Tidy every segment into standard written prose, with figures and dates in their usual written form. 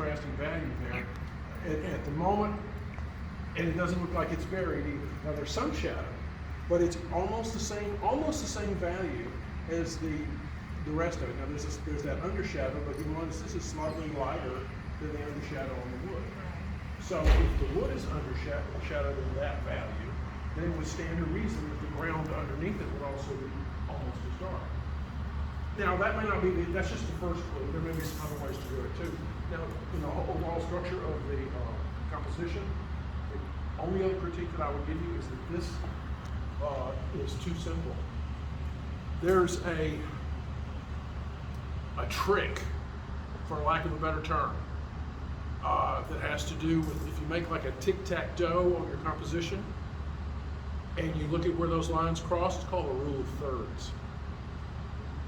contrasting value there. At the moment, and it doesn't look like it's buried either. Now there's some shadow, but it's almost the same value as the rest of it. Now there's that undershadow, but you notice this is slightly lighter than the undershadow on the wood. So if the wood is undershadowed in that value, then it would stand to reason that the ground underneath it would also be almost as dark. Now that may not be, that's just the first clue. There may be some other ways to do it too. Now in the overall structure of the composition, the only other critique that I would give you is that this is too simple. There's a trick, for lack of a better term, that has to do with if you make like a tic-tac-toe on your composition and you look at where those lines cross, it's called a rule of thirds.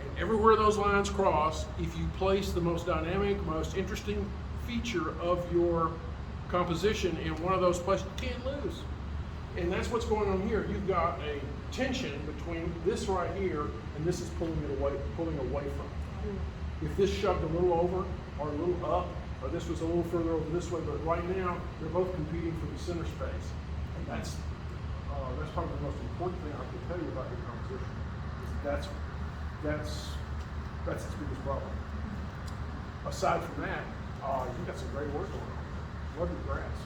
And everywhere those lines cross, if you place the most dynamic, most interesting feature of your composition in one of those places, you can't lose. And that's what's going on here. You've got a tension between this right here and this is pulling away from it. If this shoved a little over or a little up, or this was a little further over this way, but right now they're both competing for the center space. And that's probably the most important thing I can tell you about your composition. That's its biggest problem. Aside from that, you've got some great work going on. Love your grass.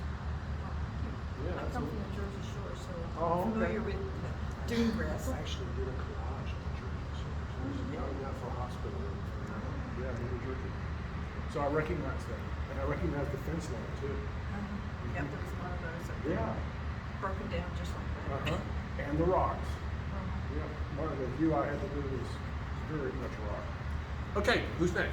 Yeah, I come from the Jersey Shore, so Oh, I'm familiar with dune grass. I actually did a garage in Jersey Shore. Not for a hospital. Yeah, in New Jersey. So I recognize that. And I recognize the fence line too. Yep, there was one of those that Yeah. broken down just like that. And the rocks. Yeah. One of the view I had to do was very much rock. Okay, who's next?